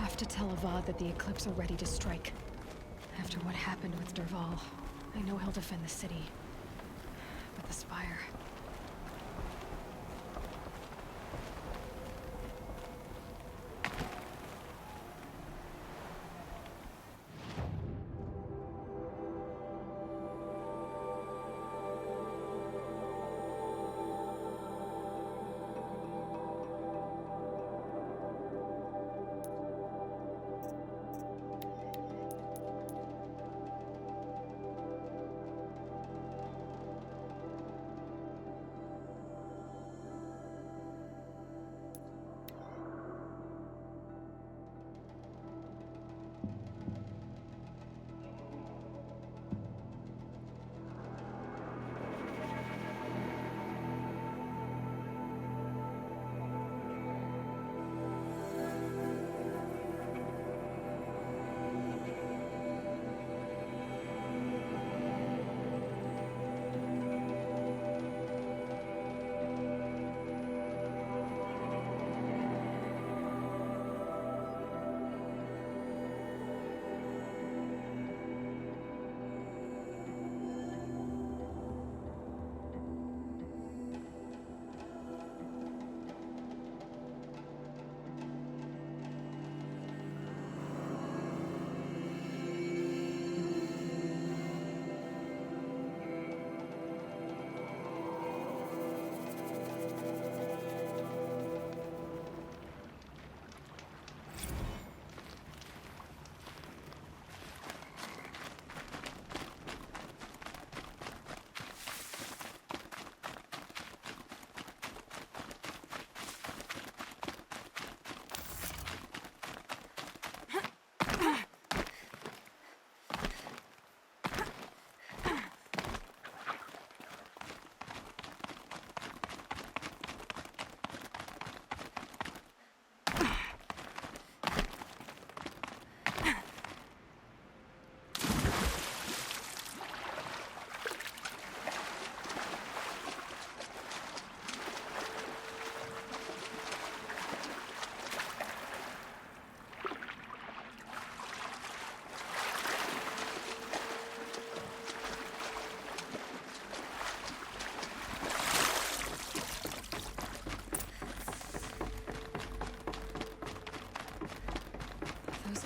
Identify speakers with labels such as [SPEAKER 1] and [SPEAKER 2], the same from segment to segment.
[SPEAKER 1] have to tell Avad that the Eclipse are ready to strike. After what happened with Derval, I know he'll defend the city. But the Spire...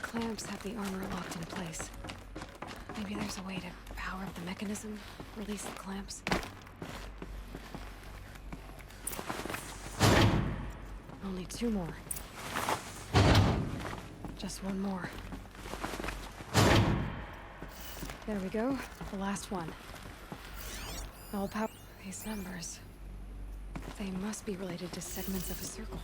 [SPEAKER 1] Clamps have the armor locked in place. Maybe there's a way to power up the mechanism, release the clamps. Only 2 more. Just 1 more. There we go, the last one. All power. These numbers. They must be related to segments of a circle.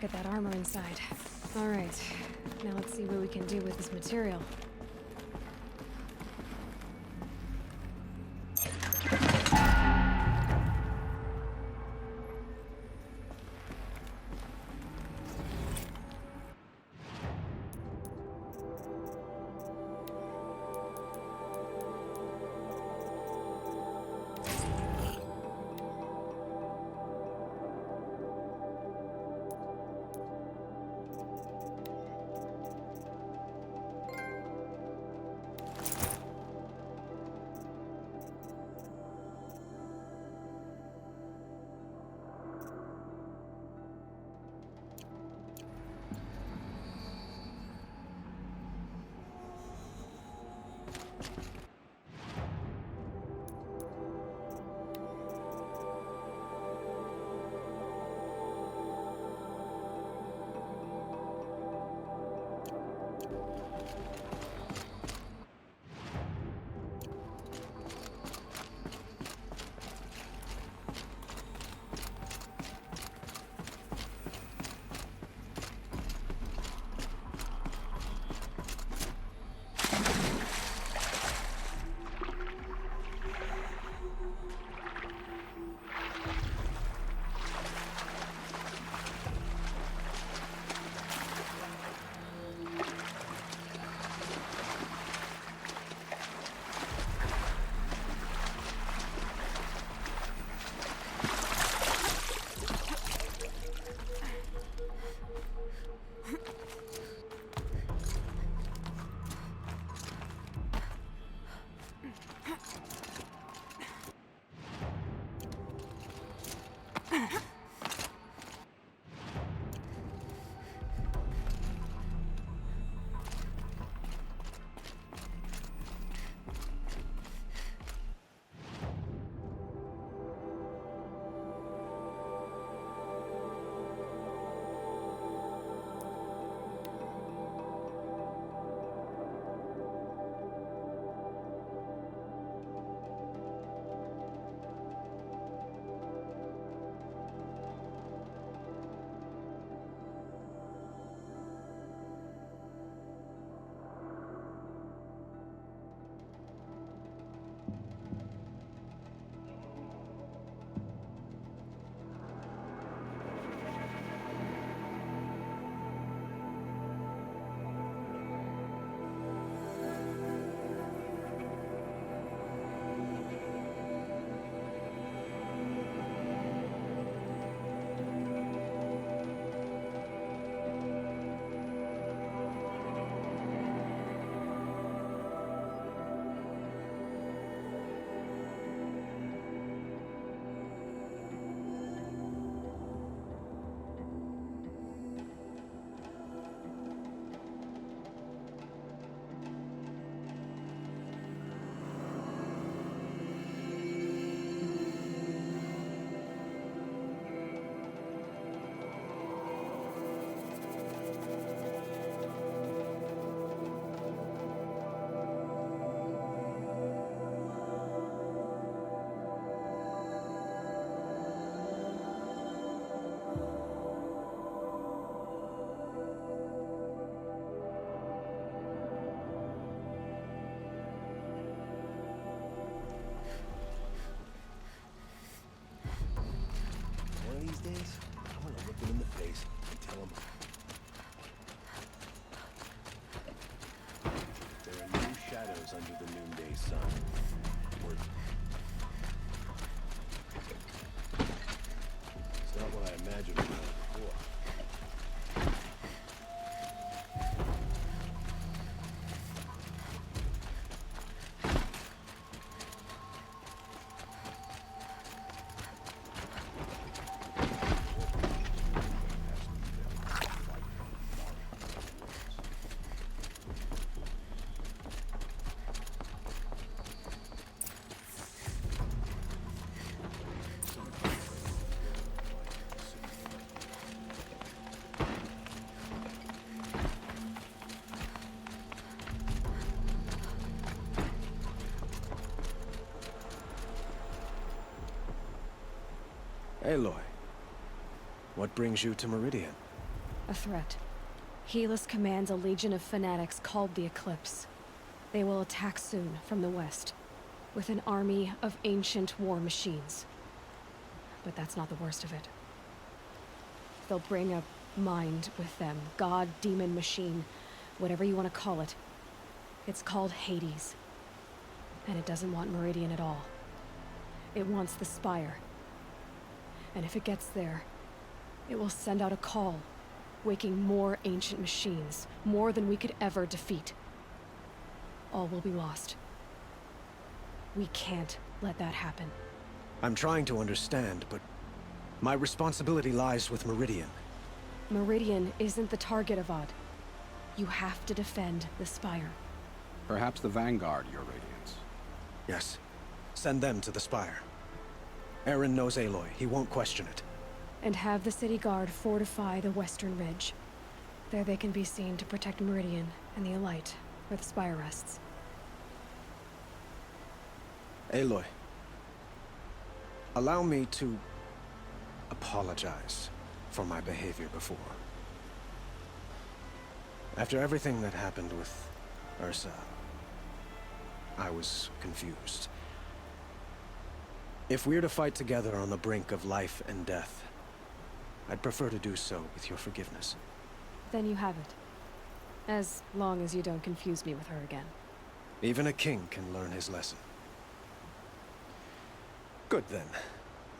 [SPEAKER 1] look at that armor inside. All right, now let's see what we can do with this material.
[SPEAKER 2] days, I want to look them in the face and tell them there are new shadows under the noonday sun. Or it's not what I imagined about it before. Aloy, what brings you to Meridian?
[SPEAKER 1] a threat. Helis commands a legion of fanatics called the Eclipse. They will attack soon from the west, with an army of ancient war machines. But that's not the worst of it. They'll bring a mind with them, god, demon, machine, whatever you want to call it. It's called Hades. And it doesn't want Meridian at all. It wants the Spire. And if it gets there, it will send out a call, waking more ancient machines, more than we could ever defeat. All will be lost. We can't let that happen.
[SPEAKER 3] I'm trying to understand, but my responsibility lies with Meridian.
[SPEAKER 1] Meridian isn't the target, Avad. You have to defend the Spire.
[SPEAKER 4] Perhaps the Vanguard, Your Radiance.
[SPEAKER 3] Yes. Send them to the Spire. Aaron knows Aloy. He won't question it.
[SPEAKER 1] And have the City Guard fortify the western ridge. There they can be seen to protect Meridian and the Elite, where the Spire rests.
[SPEAKER 3] Aloy, allow me to apologize for my behavior before. After everything that happened with Ursa, I was confused. If we're to fight together on the brink of life and death, I'd prefer to do so with your forgiveness.
[SPEAKER 1] Then you have it. As long as you don't confuse me with her again.
[SPEAKER 3] Even a king can learn his lesson. Good then.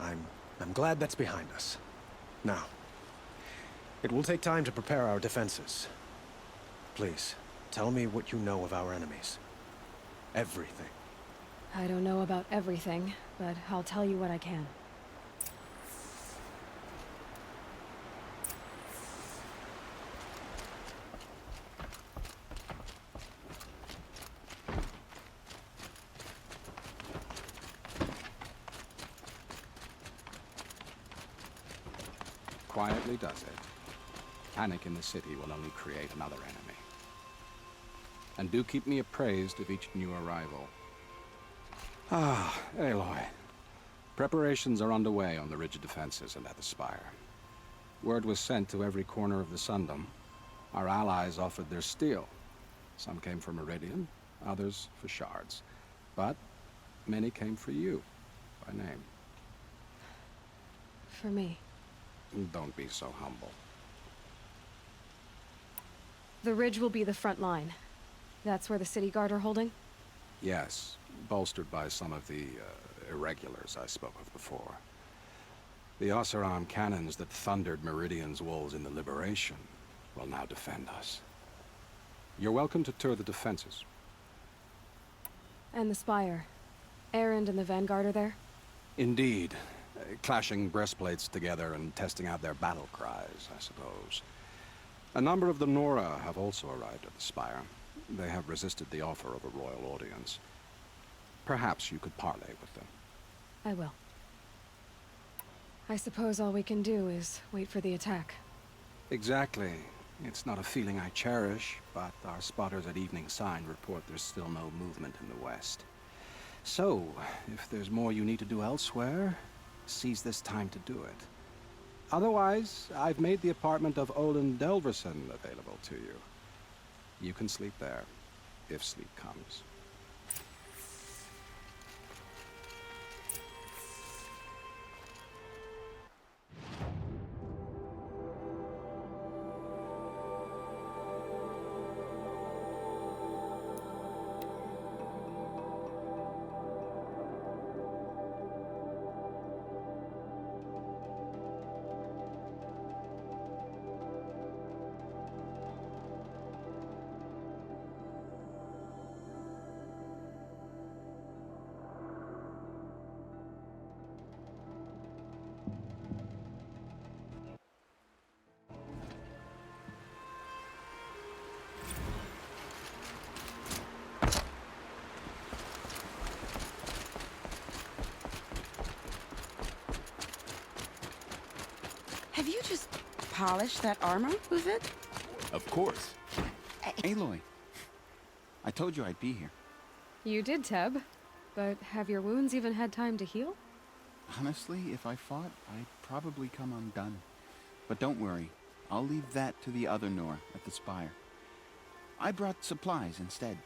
[SPEAKER 3] I'm glad that's behind us. Now, it will take time to prepare our defenses. Please, tell me what you know of our enemies. Everything.
[SPEAKER 1] I don't know about everything, but I'll tell you what I can.
[SPEAKER 4] Quietly does it. Panic in the city will only create another enemy. And do keep me appraised of each new arrival. Ah, Aloy. Preparations are underway on the ridge defenses and at the Spire. Word was sent to every corner of the Sundom. Our allies offered their steel. Some came for Meridian, others for shards. But many came for you, by name.
[SPEAKER 1] For me.
[SPEAKER 4] Don't be so humble.
[SPEAKER 1] The ridge will be the front line. That's where the City Guard are holding?
[SPEAKER 4] Yes, bolstered by some of the irregulars I spoke of before. The Oseram cannons that thundered Meridian's walls in the Liberation will now defend us. You're welcome to tour the defenses.
[SPEAKER 1] And the Spire. Erend and the Vanguard are there?
[SPEAKER 4] Indeed. Clashing breastplates together and testing out their battle cries, I suppose. A number of the Nora have also arrived at the Spire. They have resisted the offer of a royal audience. Perhaps you could parley with them.
[SPEAKER 1] I will. I suppose all we can do is wait for the attack.
[SPEAKER 4] Exactly. It's not a feeling I cherish, but our spotters at Evening Sign report there's still no movement in the west. So, if there's more you need to do elsewhere, seize this time to do it. Otherwise, I've made the apartment of Olin Delverson available to you. You can sleep there, if sleep comes.
[SPEAKER 5] Have you just polished that armor with it?
[SPEAKER 2] Of course.
[SPEAKER 6] Aloy, I told you I'd be here.
[SPEAKER 1] You did, Teb. But have your wounds even had time to heal?
[SPEAKER 6] Honestly, if I fought, I'd probably come undone. But don't worry, I'll leave that to the other Nor at the spire. I brought supplies instead.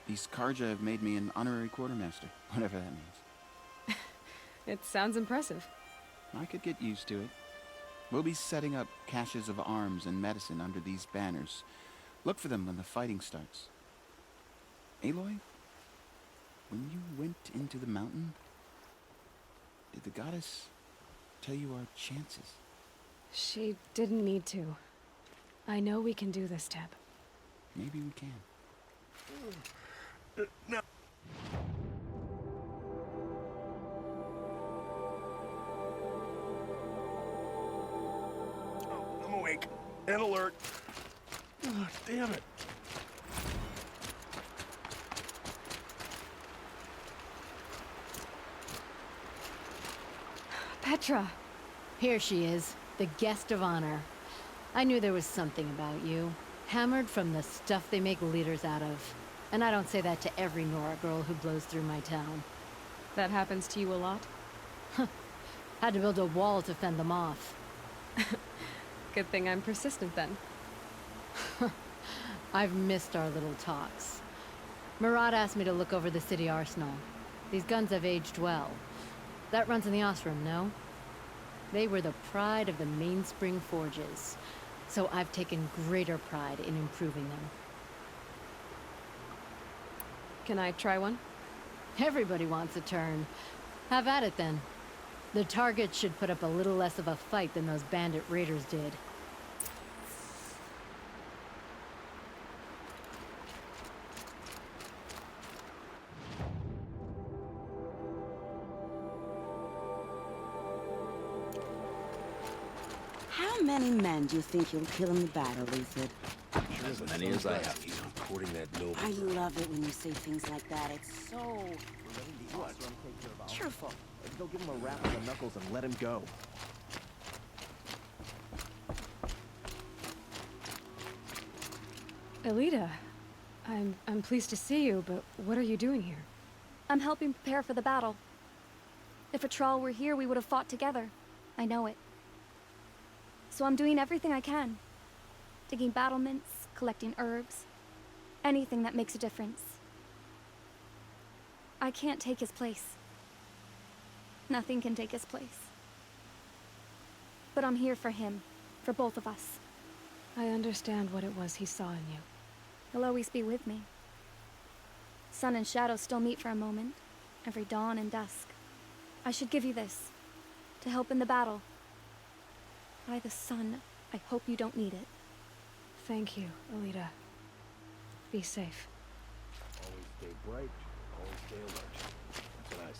[SPEAKER 6] These Karja have made me an honorary quartermaster, whatever that means.
[SPEAKER 1] It sounds impressive.
[SPEAKER 6] I could get used to it. We'll be setting up caches of arms and medicine under these banners. Look for them when the fighting starts. Aloy, when you went into the mountain, did the goddess tell you our chances?
[SPEAKER 1] She didn't need to. I know we can do this, Teb.
[SPEAKER 6] Maybe we can.
[SPEAKER 3] No. Oh, I'm awake and alert. Oh, damn it.
[SPEAKER 1] Petra!
[SPEAKER 7] Here she is, the guest of honor. I knew there was something about you. Hammered from the stuff they make leaders out of. And I don't say that to every Nora girl who blows through my town.
[SPEAKER 1] That happens to you a lot?
[SPEAKER 7] Had to build a wall to fend them off.
[SPEAKER 1] Good thing I'm persistent then.
[SPEAKER 7] I've missed our little talks. Murad asked me to look over the city arsenal. These guns have aged well. That runs in the Ostrom, no? They were the pride of the Mainspring Forges, so I've taken greater pride in improving them.
[SPEAKER 1] Can I try one?
[SPEAKER 7] Everybody wants a turn. Have at it then. The targets should put up a little less of a fight than those bandit raiders did.
[SPEAKER 5] How many men do you think you'll kill in the battle, Luthid?
[SPEAKER 2] As many as I have. He's reporting that noble.
[SPEAKER 5] I love it when you say things like that. It's so... cheerful.
[SPEAKER 8] Go give him a rap on the knuckles and let him go.
[SPEAKER 1] Elita, I'm pleased to see you, but what are you doing here?
[SPEAKER 9] I'm helping prepare for the battle. If Atral were here, we would have fought together. I know it. So I'm doing everything I can. Digging battlements, collecting herbs. Anything that makes a difference. I can't take his place. Nothing can take his place. But I'm here for him. For both of us.
[SPEAKER 1] I understand what it was he saw in you.
[SPEAKER 9] He'll always be with me. Sun and shadow still meet for a moment. Every dawn and dusk. I should give you this. To help in the battle. By the sun, I hope you don't need it.
[SPEAKER 1] Thank you, Elita. Be safe.
[SPEAKER 2] Always stay bright, always stay alert. That's what I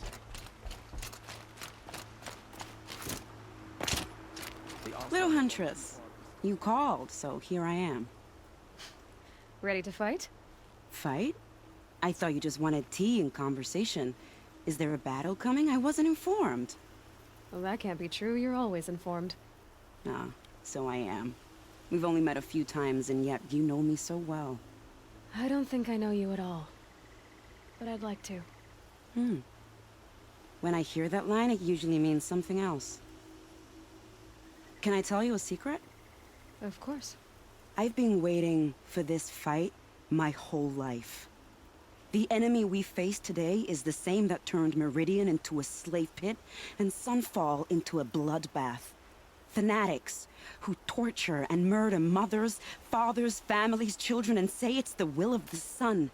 [SPEAKER 2] say.
[SPEAKER 5] Little Huntress, you called, so here I am.
[SPEAKER 1] Ready to fight?
[SPEAKER 5] Fight? I thought you just wanted tea and conversation. Is there a battle coming? I wasn't informed.
[SPEAKER 1] Well, that can't be true. You're always informed.
[SPEAKER 5] Ah, so I am. We've only met a few times, and yet you know me so well.
[SPEAKER 1] I don't think I know you at all. But I'd like to.
[SPEAKER 5] When I hear that line, it usually means something else. Can I tell you a secret?
[SPEAKER 1] Of course.
[SPEAKER 5] I've been waiting for this fight my whole life. The enemy we face today is the same that turned Meridian into a slave pit and Sunfall into a bloodbath. Fanatics who torture and murder mothers, fathers, families, children, and say it's the will of the sun.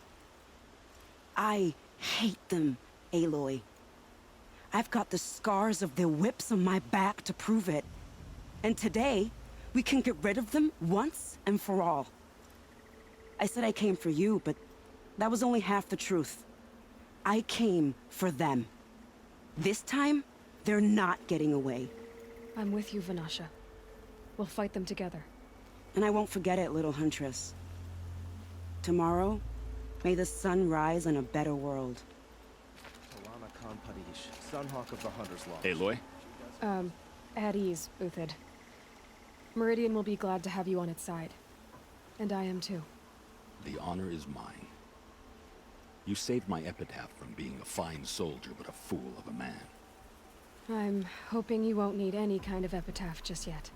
[SPEAKER 5] I hate them, Aloy. I've got the scars of their whips on my back to prove it. And today, we can get rid of them once and for all. I said I came for you, but that was only half the truth. I came for them. This time, they're not getting away.
[SPEAKER 1] I'm with you, Vanasha. We'll fight them together.
[SPEAKER 5] And I won't forget it, little Huntress. Tomorrow, may the sun rise in a better world.
[SPEAKER 8] Alana Khan Padish, Sunhawk of the Hunter's Law.
[SPEAKER 2] Aloy?
[SPEAKER 1] At ease, Uthid. Meridian will be glad to have you on its side. And I am too.
[SPEAKER 10] The honor is mine. You saved my epitaph from being a fine soldier, but a fool of a man.
[SPEAKER 1] I'm hoping you won't need any kind of epitaph just yet.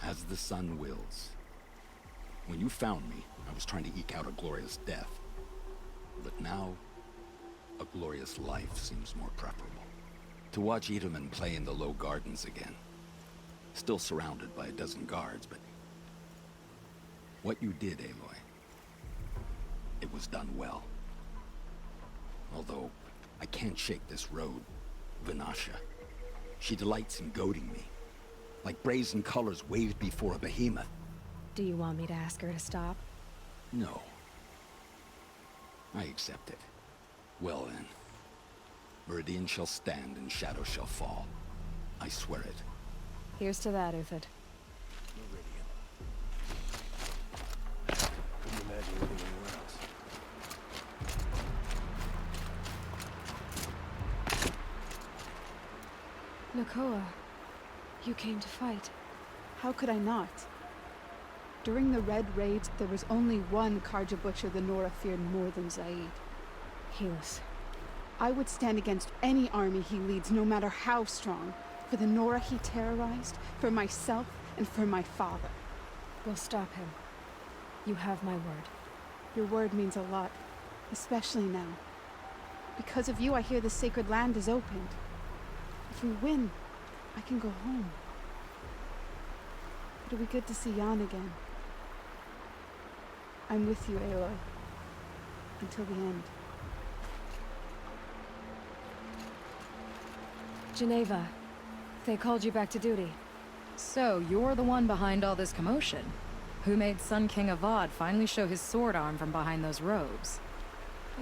[SPEAKER 10] As the sun wills. When you found me, I was trying to eke out a glorious death. But now, a glorious life seems more preferable. To watch Edelman play in the low gardens again. Still surrounded by a dozen guards, but... what you did, Aloy, it was done well. Although, I can't shake this road, Vinasha. She delights in goading me. Like brazen colors waved before a behemoth.
[SPEAKER 1] Do you want me to ask her to stop?
[SPEAKER 10] No. I accept it. Well then. Meridian shall stand and shadow shall fall. I swear it.
[SPEAKER 1] Here's to that, Uthid.
[SPEAKER 2] Meridian. Couldn't imagine living anywhere else.
[SPEAKER 1] Nakoa, you came to fight.
[SPEAKER 11] How could I not? During the Red Raids, there was only one Karja butcher the Nora feared more than Zaid.
[SPEAKER 1] Helis.
[SPEAKER 11] I would stand against any army he leads, no matter how strong. For the Nora he terrorized, for myself, and for my father.
[SPEAKER 1] We'll stop him. You have my word.
[SPEAKER 11] Your word means a lot, especially now. Because of you, I hear the sacred land is opened. If we win, I can go home. It'll be good to see Jan again. I'm with you, Aloy. Until the end.
[SPEAKER 1] Geneva, they called you back to duty.
[SPEAKER 12] So, you're the one behind all this commotion? Who made Sun King Avad finally show his sword arm from behind those robes?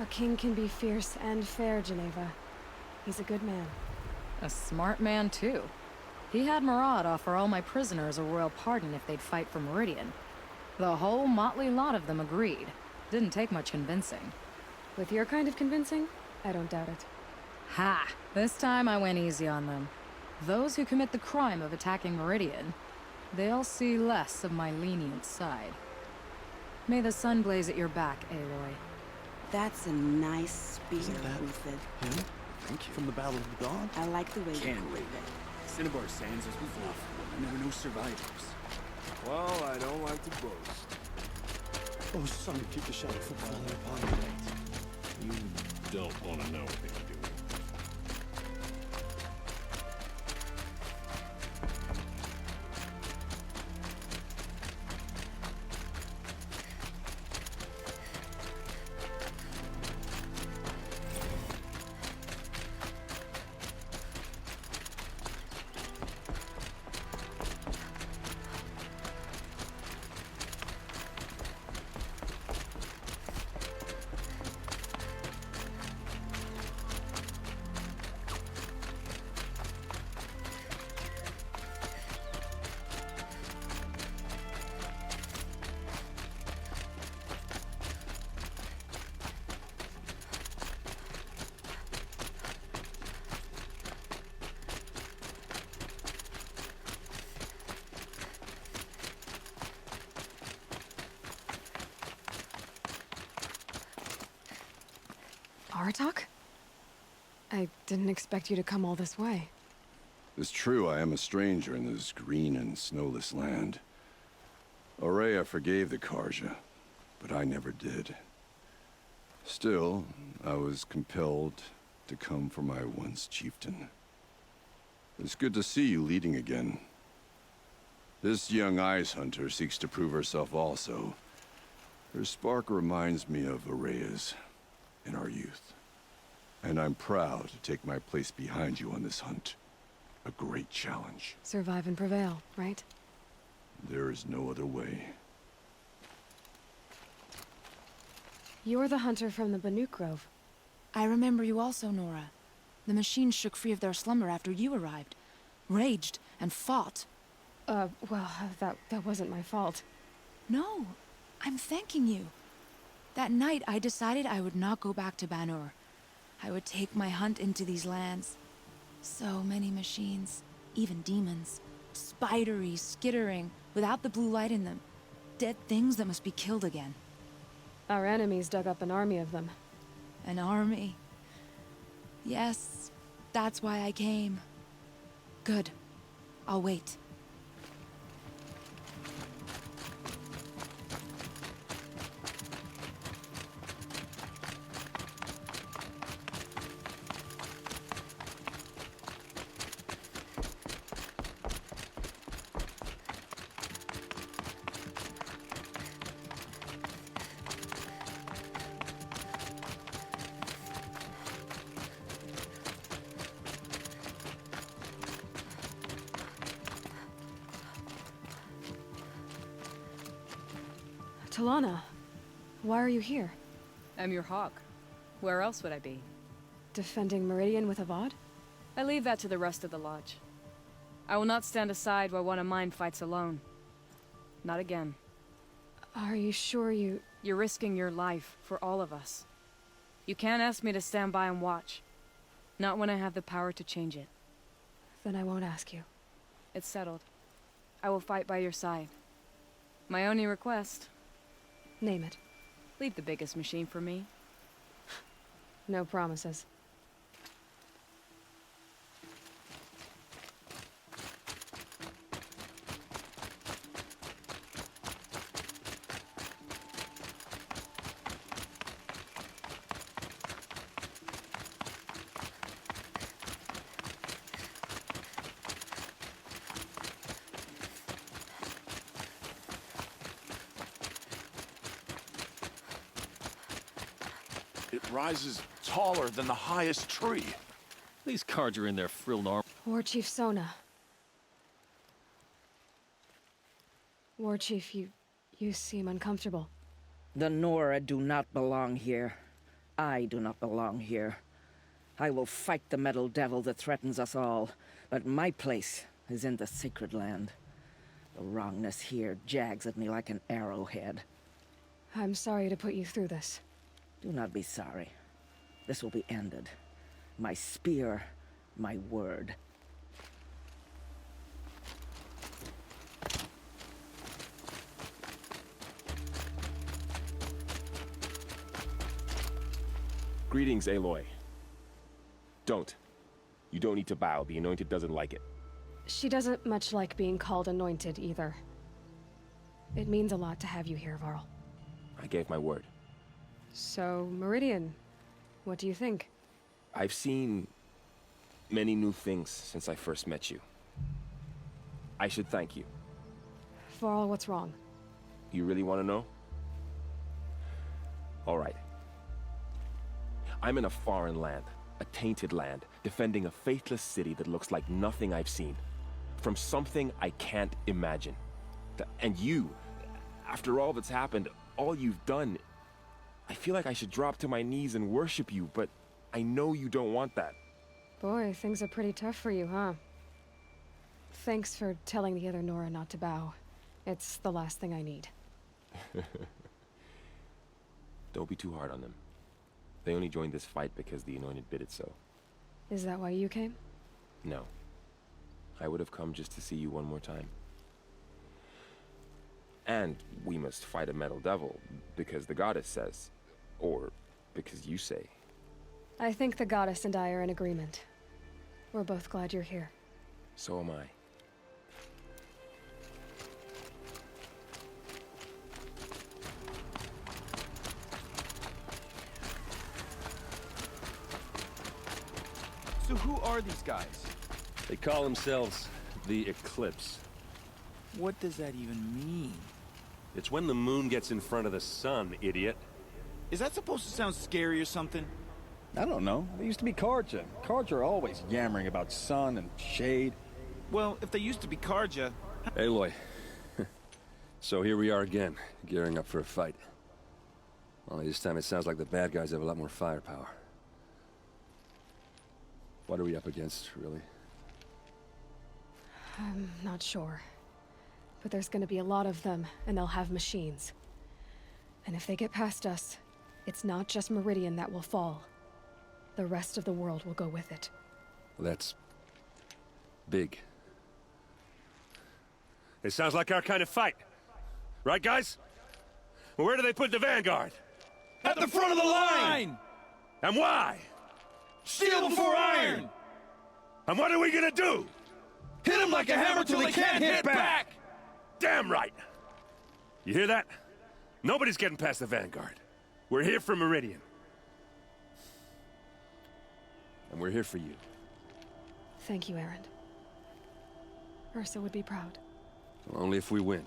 [SPEAKER 1] A king can be fierce and fair, Geneva. He's a good man.
[SPEAKER 12] A smart man, too. He had Murad offer all my prisoners a royal pardon if they'd fight for Meridian. The whole motley lot of them agreed. Didn't take much convincing.
[SPEAKER 1] With your kind of convincing, I don't doubt it.
[SPEAKER 12] Ha! This time I went easy on them. Those who commit the crime of attacking Meridian, they'll see less of my lenient side. May the sun blaze at your back, Aloy.
[SPEAKER 5] That's a nice spear,
[SPEAKER 6] Isn't that
[SPEAKER 5] Uthid.
[SPEAKER 6] him?
[SPEAKER 10] Thank you.
[SPEAKER 6] From the Battle of the Dawn?
[SPEAKER 5] I like the way you
[SPEAKER 13] Can't
[SPEAKER 5] put
[SPEAKER 13] read
[SPEAKER 5] it.
[SPEAKER 13] it. Cinnabar Sands is bluff. There were no survivors.
[SPEAKER 2] Well, I don't like to boast.
[SPEAKER 8] Oh, son, keep the shadow from falling upon you.
[SPEAKER 2] You don't want to know what they do.
[SPEAKER 1] Aratak? I didn't expect you to come all this way.
[SPEAKER 14] It's true I am a stranger in this green and snowless land. Aurea forgave the Karja, but I never did. Still, I was compelled to come for my once chieftain. It's good to see you leading again. This young ice hunter seeks to prove herself also. Her spark reminds me of Aurea's in our youth. And I'm proud to take my place behind you on this hunt. A great challenge.
[SPEAKER 1] Survive and prevail, right?
[SPEAKER 14] There is no other way.
[SPEAKER 1] You're the hunter from the Banuk Grove.
[SPEAKER 15] I remember you also, Nora. The machines shook free of their slumber after you arrived. Raged and fought.
[SPEAKER 1] Well, that wasn't my fault.
[SPEAKER 15] No, I'm thanking you. That night, I decided I would not go back to Banur. I would take my hunt into these lands. So many machines, even demons. Spidery, skittering, without the blue light in them. Dead things that must be killed again.
[SPEAKER 1] Our enemies dug up an army of them.
[SPEAKER 15] An army. Yes, that's why I came. Good. I'll wait.
[SPEAKER 1] Talana, why are you here?
[SPEAKER 16] I'm your hawk. Where else would I be?
[SPEAKER 1] Defending Meridian with Avad?
[SPEAKER 16] I leave that to the rest of the Lodge. I will not stand aside while one of mine fights alone. Not again.
[SPEAKER 1] Are you sure you...
[SPEAKER 16] You're risking your life for all of us. You can't ask me to stand by and watch. Not when I have the power to change it.
[SPEAKER 1] Then I won't ask you.
[SPEAKER 16] It's settled. I will fight by your side. My only request...
[SPEAKER 1] Name it.
[SPEAKER 16] Leave the biggest machine for me.
[SPEAKER 1] No promises.
[SPEAKER 2] It rises taller than the highest tree.
[SPEAKER 13] These cards are in their frilled armor.
[SPEAKER 1] War Chief Sona. War Chief, you seem uncomfortable.
[SPEAKER 17] The Nora do not belong here. I do not belong here. I will fight the metal devil that threatens us all, but my place is in the sacred land. The wrongness here jags at me like an arrowhead.
[SPEAKER 1] I'm sorry to put you through this.
[SPEAKER 17] Do not be sorry. This will be ended. My spear, my word.
[SPEAKER 18] Greetings, Aloy. Don't. You don't need to bow. The Anointed doesn't like it.
[SPEAKER 1] She doesn't much like being called Anointed, either. It means a lot to have you here, Varl.
[SPEAKER 18] I gave my word.
[SPEAKER 1] So, Meridian, what do you think?
[SPEAKER 18] I've seen many new things since I first met you. I should thank you.
[SPEAKER 1] Varl, what's wrong?
[SPEAKER 18] You really want to know? All right. I'm in a foreign land, a tainted land, defending a faithless city that looks like nothing I've seen. From something I can't imagine. And you, after all that's happened, all you've done, I feel like I should drop to my knees and worship you, but I know you don't want that.
[SPEAKER 1] Boy, things are pretty tough for you, huh? Thanks for telling the other Nora not to bow. It's the last thing I need.
[SPEAKER 18] Don't be too hard on them. They only joined this fight because the Anointed bid it so.
[SPEAKER 1] Is that why you came?
[SPEAKER 18] No. I would have come just to see you one more time. And we must fight a metal devil, because the goddess says. Or because you say.
[SPEAKER 1] I think the goddess and I are in agreement. We're both glad you're here.
[SPEAKER 18] So am I.
[SPEAKER 6] So who are these guys?
[SPEAKER 13] They call themselves the Eclipse.
[SPEAKER 6] What does that even mean?
[SPEAKER 13] It's when the moon gets in front of the sun, idiot.
[SPEAKER 6] Is that supposed to sound scary or something?
[SPEAKER 8] I don't know. They used to be Karja. Karja are always yammering about sun and shade.
[SPEAKER 6] Well, if they used to be Karja...
[SPEAKER 10] Aloy. So here we are again, gearing up for a fight. Only this time it sounds like the bad guys have a lot more firepower. What are we up against, really?
[SPEAKER 1] I'm not sure. But there's gonna be a lot of them, and they'll have machines. And if they get past us, it's not just Meridian that will fall. The rest of the world will go with it.
[SPEAKER 10] Well, that's... big.
[SPEAKER 13] It sounds like our kind of fight. Right, guys? Well, where do they put the Vanguard?
[SPEAKER 6] At the front of the line!
[SPEAKER 13] And why?
[SPEAKER 6] Steel before iron!
[SPEAKER 13] And what are we gonna do?
[SPEAKER 6] Hit him like a hammer till he can't hit back!
[SPEAKER 13] Damn right! You hear that? Nobody's getting past the Vanguard. We're here for Meridian.
[SPEAKER 10] And we're here for you.
[SPEAKER 1] Thank you, Erend. Ursa would be proud.
[SPEAKER 10] Well, only if we win.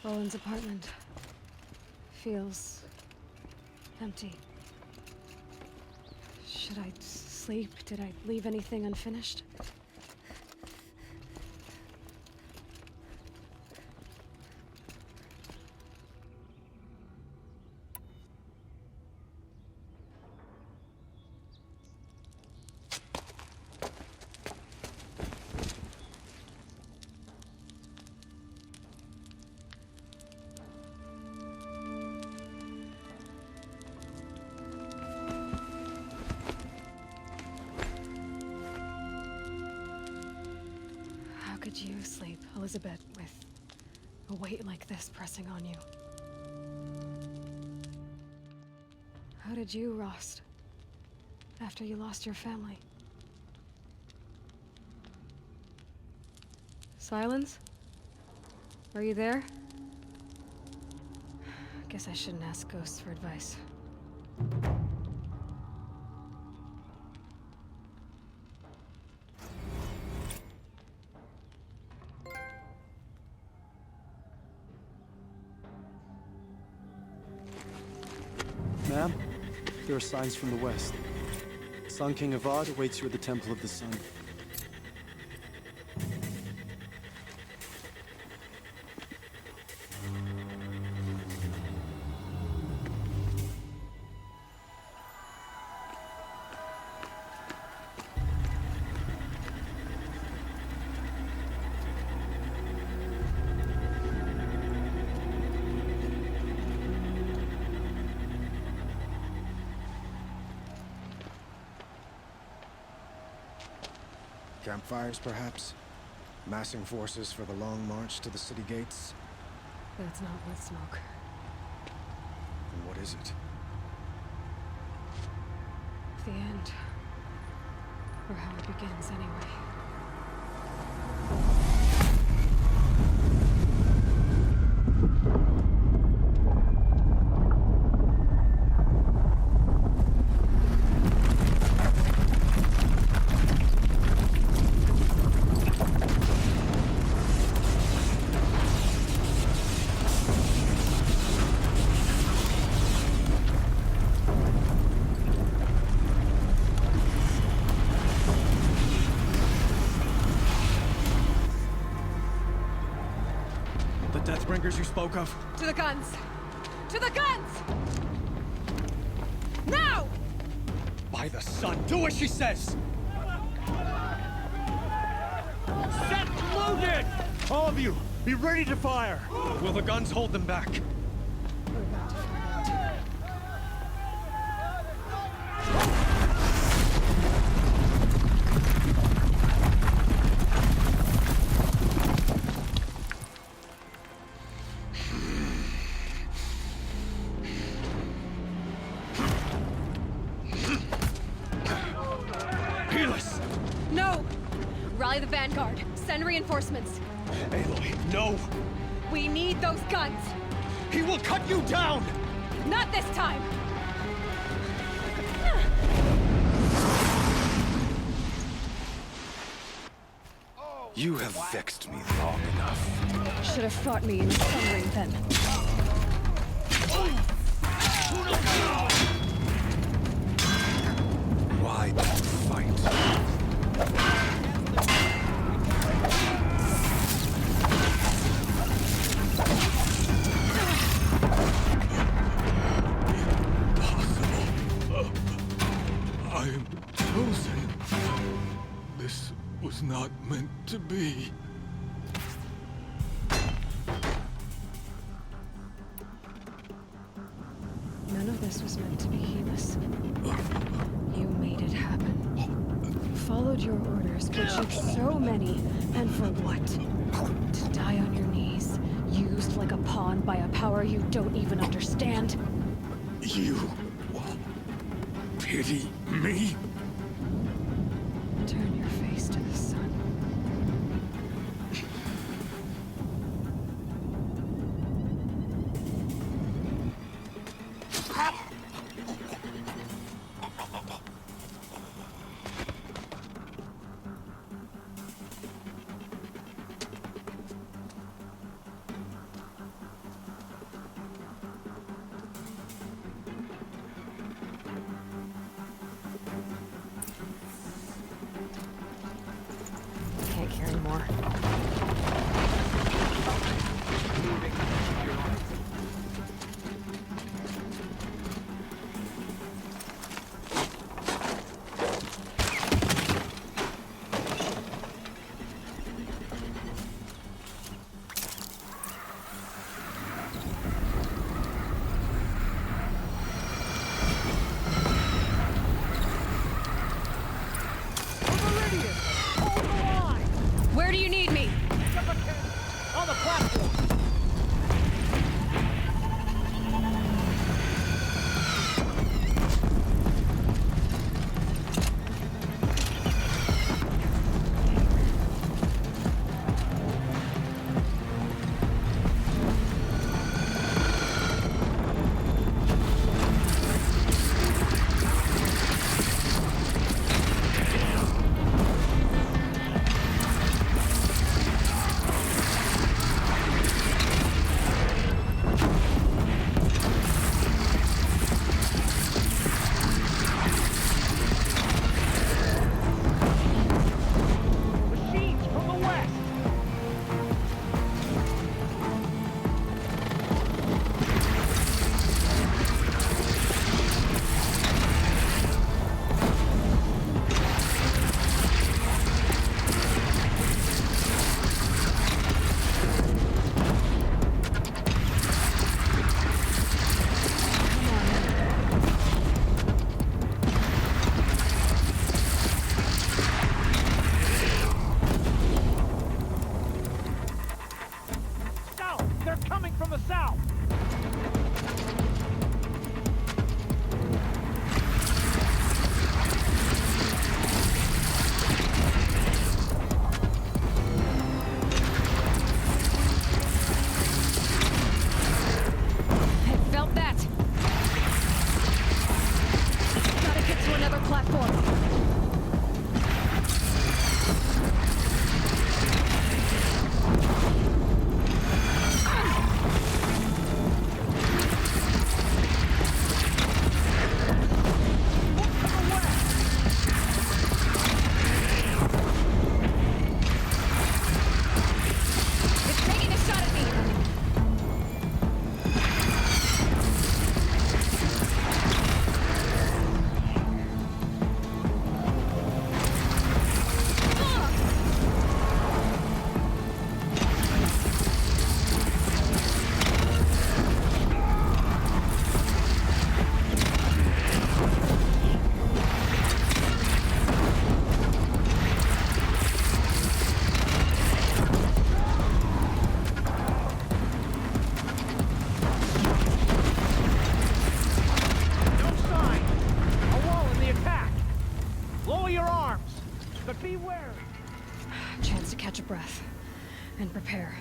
[SPEAKER 1] Owen's apartment feels empty. Should I sleep? Did I leave anything unfinished? How could you sleep, Elizabeth, with a weight like this pressing on you? How did you rust after you lost your family? Silence? Are you there? Guess I shouldn't ask ghosts for advice.
[SPEAKER 19] Ma'am, there are signs from the west. Sun King Avad awaits you at the Temple of the Sun.
[SPEAKER 3] Campfires, perhaps? Massing forces for the long march to the city gates?
[SPEAKER 1] That's not with smoke.
[SPEAKER 3] And what is it?
[SPEAKER 1] The end. Or how it begins, anyway.
[SPEAKER 3] Deathbringers you spoke of?
[SPEAKER 1] To the guns! To the guns! Now!
[SPEAKER 3] By the sun, do as she says!
[SPEAKER 20] Set loaded! All of you, be ready to fire!
[SPEAKER 3] Will the guns hold them back?
[SPEAKER 1] We're about to find out. No! Rally the vanguard. Send reinforcements.
[SPEAKER 3] Aloy, no!
[SPEAKER 1] We need those guns!
[SPEAKER 3] He will cut you down!
[SPEAKER 1] Not this time!
[SPEAKER 14] You have vexed me long enough.
[SPEAKER 1] Should have fought me in the sun ring then.
[SPEAKER 14] Why not fight?
[SPEAKER 21] I am chosen. This was not meant to be.
[SPEAKER 1] None of this was meant to be Helis. You made it happen. Followed your orders, butchered so many, and for what? To die on your knees, used like a pawn by a power you don't even understand?
[SPEAKER 21] You pity me?
[SPEAKER 1] Turn your face to the sun.
[SPEAKER 20] coming from the south!
[SPEAKER 1] I felt that! Gotta get to another platform. It's taking a shot at me!
[SPEAKER 20] No sign! A wall in the attack! Lower your arms, but be wary!
[SPEAKER 1] Chance to catch a breath and prepare.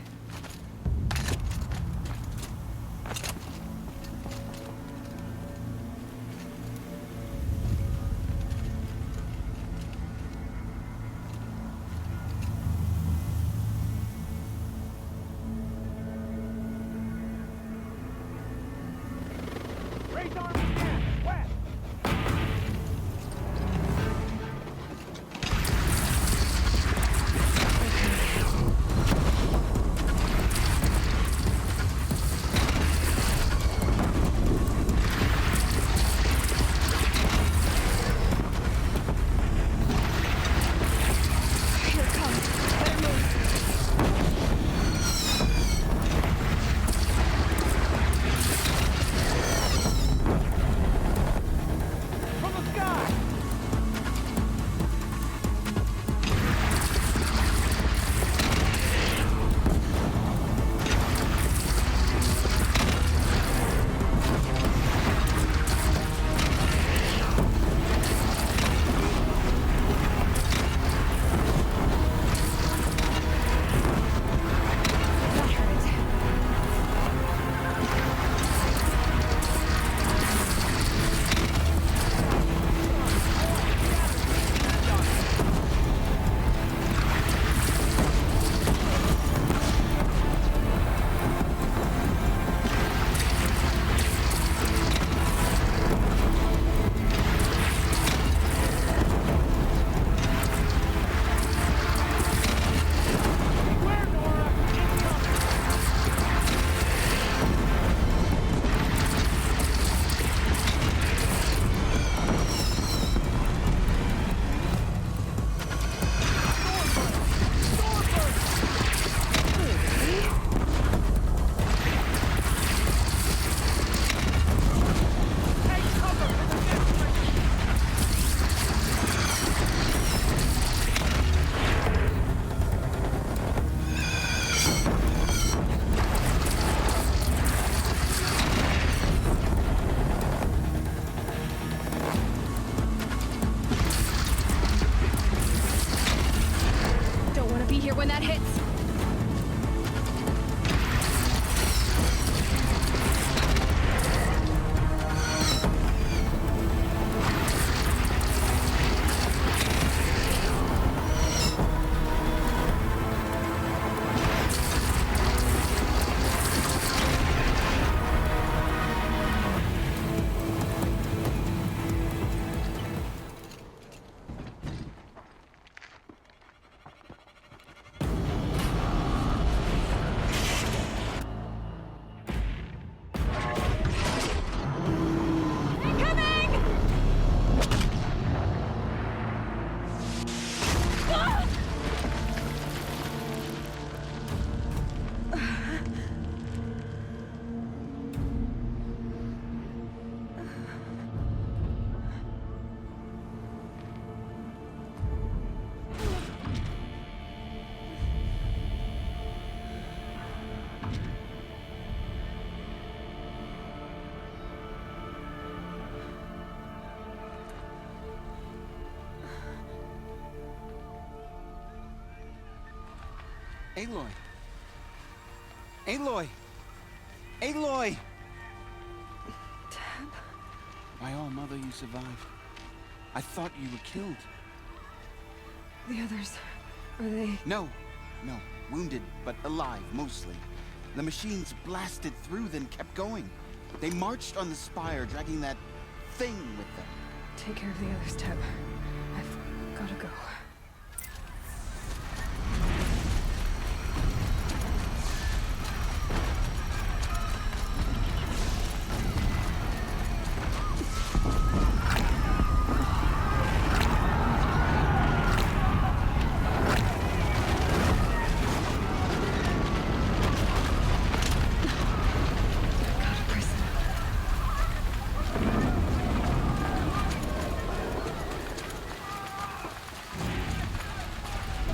[SPEAKER 20] Raise arms again! West!
[SPEAKER 1] Here it comes. Better move.
[SPEAKER 6] Aloy! Aloy! Aloy!
[SPEAKER 12] Dad?
[SPEAKER 6] My all mother, you survived. I thought you were killed.
[SPEAKER 12] The others, are they...
[SPEAKER 6] No. Wounded, but alive, mostly. The machines blasted through, then kept going. They marched on the spire, dragging that thing with them.
[SPEAKER 12] Take care of the others, Teb. I've gotta go.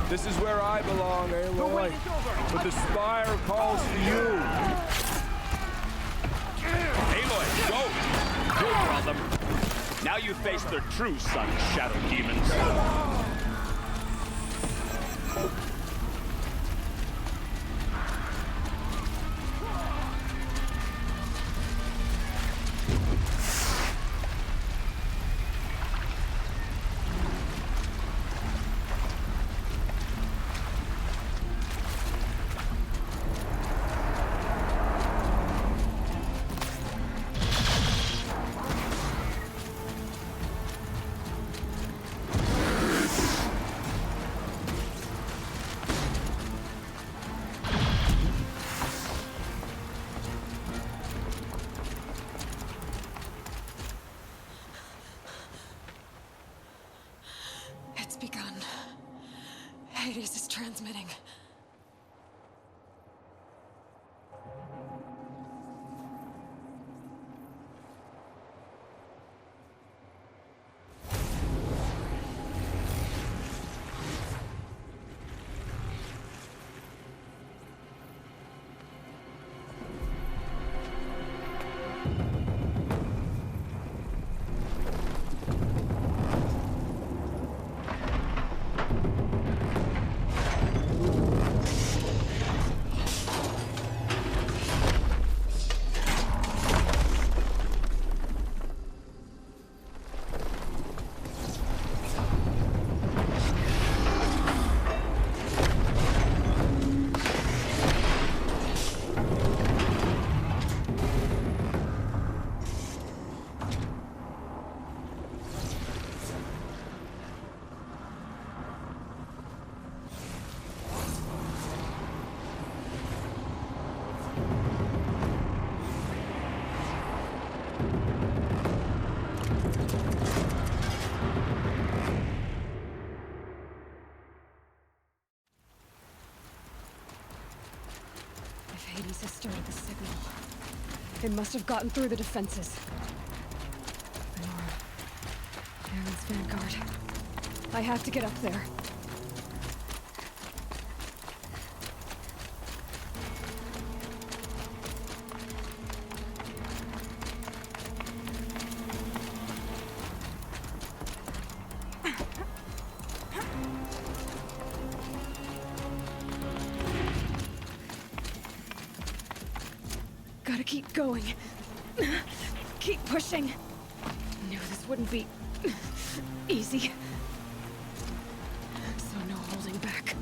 [SPEAKER 13] This is where I belong, Aloy. But the spire calls for you.
[SPEAKER 4] Aloy, go! Good, brother. Now you face the true sun, shadow demons.
[SPEAKER 1] It's begun. Hades is transmitting. Hades has started the signal. It must have gotten through the defenses. Nora. Aaron's vanguard. I have to get up there. Gotta keep going. Keep pushing. Knew this wouldn't be easy. So no holding back.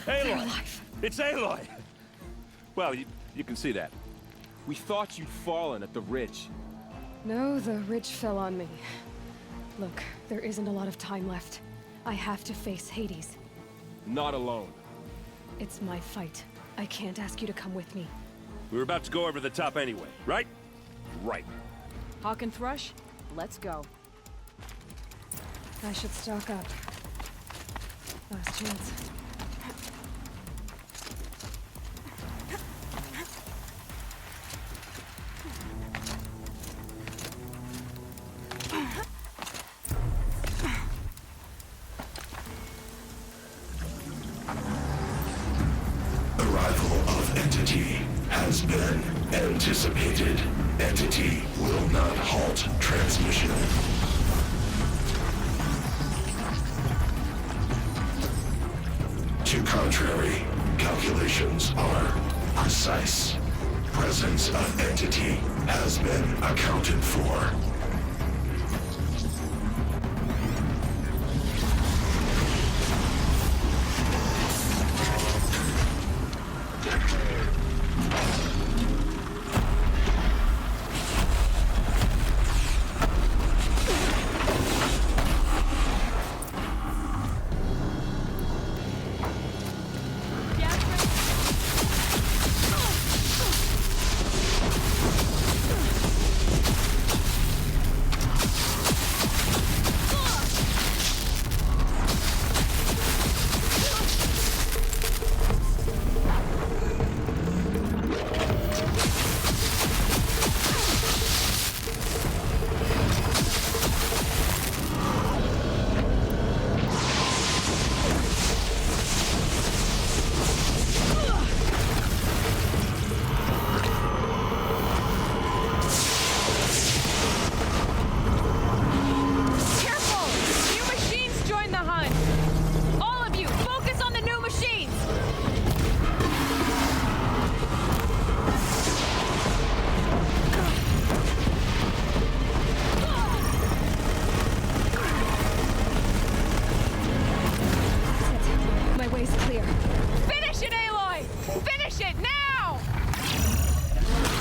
[SPEAKER 13] Aloy! It's Aloy! Well, you can see that. We thought you'd fallen at the ridge.
[SPEAKER 1] No, the ridge fell on me. Look, there isn't a lot of time left. I have to face Hades.
[SPEAKER 13] Not alone.
[SPEAKER 1] It's my fight. I can't ask you to come with me.
[SPEAKER 13] We were about to go over the top anyway, right? Right.
[SPEAKER 16] Hawk and Thrush, let's go.
[SPEAKER 1] I should stock up. Last chance.
[SPEAKER 7] arrival of Entity has been anticipated. Entity will not halt transmission. To contrary, calculations are precise. Presence of Entity has been accounted for.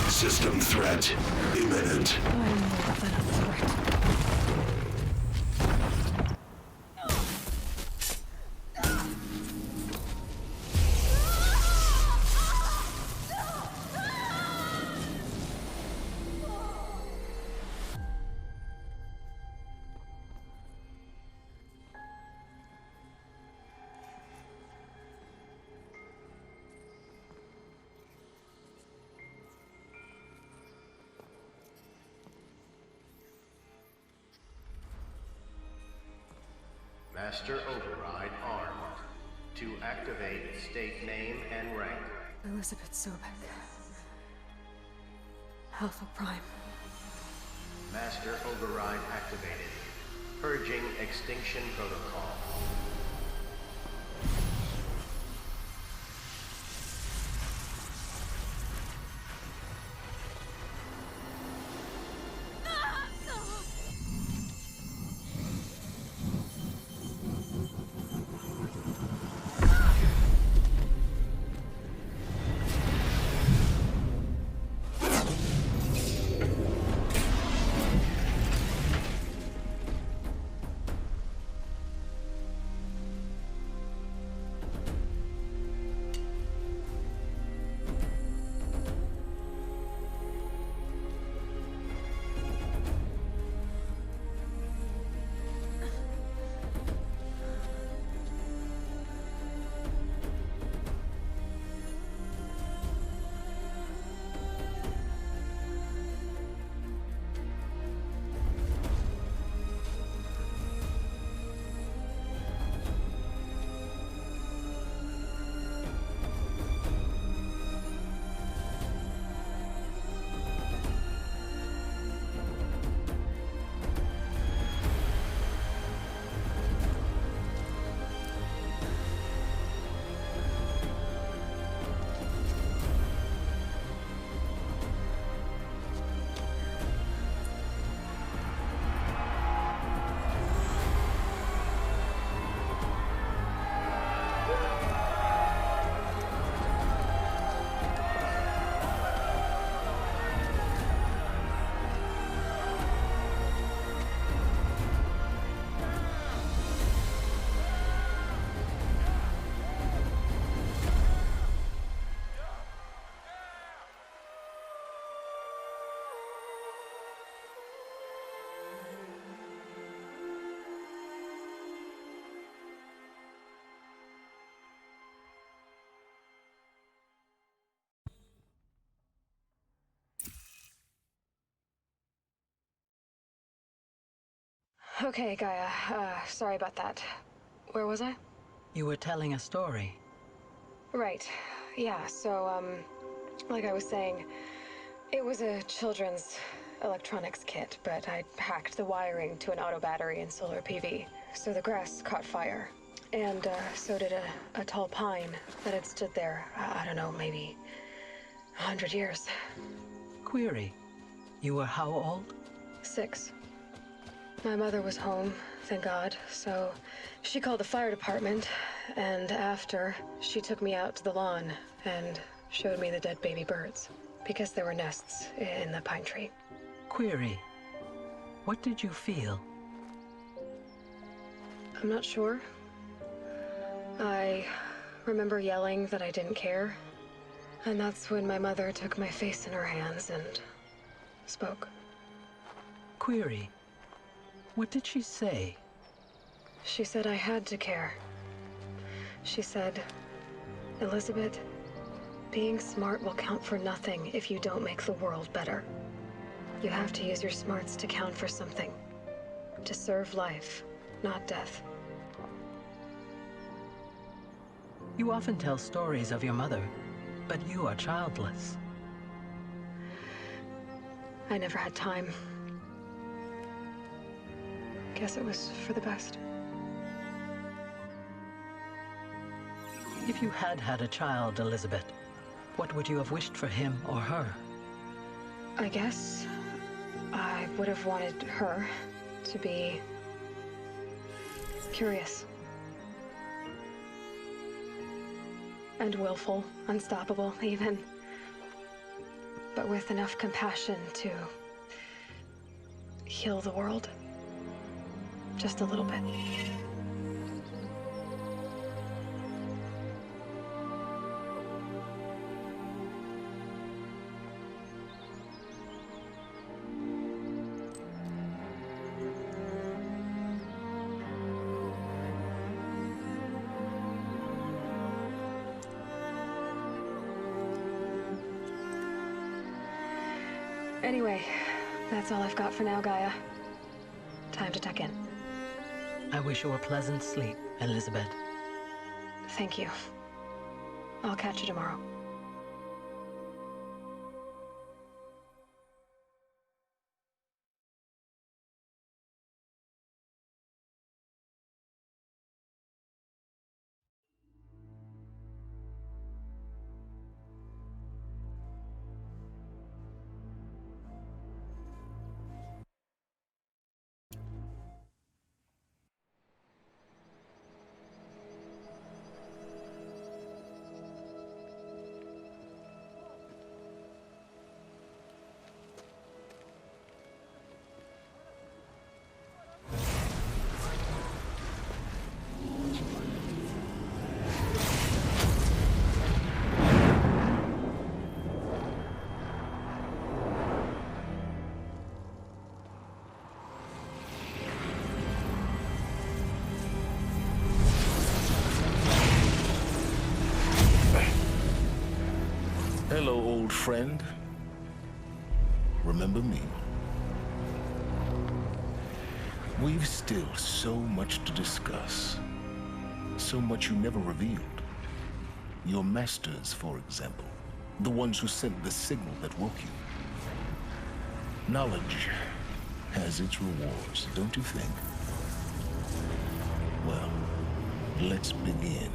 [SPEAKER 7] System threat imminent.
[SPEAKER 1] I'm more than a threat.
[SPEAKER 22] Master Override armed. To activate, state name and rank.
[SPEAKER 1] Elizabeth Sobek. Alpha Prime.
[SPEAKER 22] Master Override activated. Purging Extinction Protocol.
[SPEAKER 1] Okay, Gaia. Sorry about that. Where was I?
[SPEAKER 23] You were telling a story.
[SPEAKER 1] Right. Yeah, so, like I was saying, it was a children's electronics kit, but I'd hacked the wiring to an auto battery and solar PV. So the grass caught fire. And, so did a tall pine that had stood there, I don't know, maybe 100 years.
[SPEAKER 9] Query, you were how old?
[SPEAKER 1] 6. My mother was home, thank God, so she called the fire department, and after, she took me out to the lawn and showed me the dead baby birds, because there were nests in the pine tree.
[SPEAKER 9] Query, what did you feel?
[SPEAKER 1] I'm not sure. I remember yelling that I didn't care, and that's when my mother took my face in her hands and spoke.
[SPEAKER 9] Query, what did she say?
[SPEAKER 1] She said I had to care. She said, Elizabeth, being smart will count for nothing if you don't make the world better. You have to use your smarts to count for something. To serve life, not death.
[SPEAKER 9] You often tell stories of your mother, but you are childless.
[SPEAKER 1] I never had time. Guess it was for the best.
[SPEAKER 9] If you had had a child, Elizabeth, what would you have wished for him or her?
[SPEAKER 1] I guess I would have wanted her to be curious. And willful, unstoppable, even. But with enough compassion to heal the world. Just a little bit. Anyway, that's all I've got for now, Gaia. Time to tuck in.
[SPEAKER 9] I wish you a pleasant sleep, Elizabeth.
[SPEAKER 1] Thank you. I'll catch you tomorrow.
[SPEAKER 7] Hello, old friend. Remember me? We've still so much to discuss. So much you never revealed. Your masters, for example. The ones who sent the signal that woke you. Knowledge has its rewards, don't you think? Well, let's begin.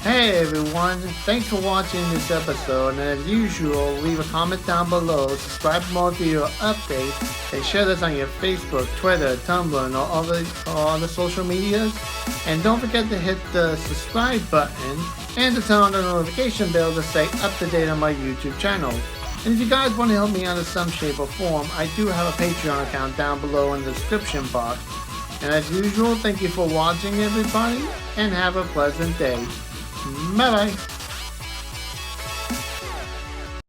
[SPEAKER 5] Hey everyone, thanks for watching this episode, and as usual, leave a comment down below, subscribe for more video updates, and share this on your Facebook, Twitter, Tumblr, and all other social medias. And don't forget to hit the subscribe button and to turn on the notification bell to stay up to date on my YouTube channel. And if you guys want to help me out in some shape or form, I do have a Patreon account down below in the description box. And as usual, thank you for watching everybody, and have a pleasant day. Bye bye.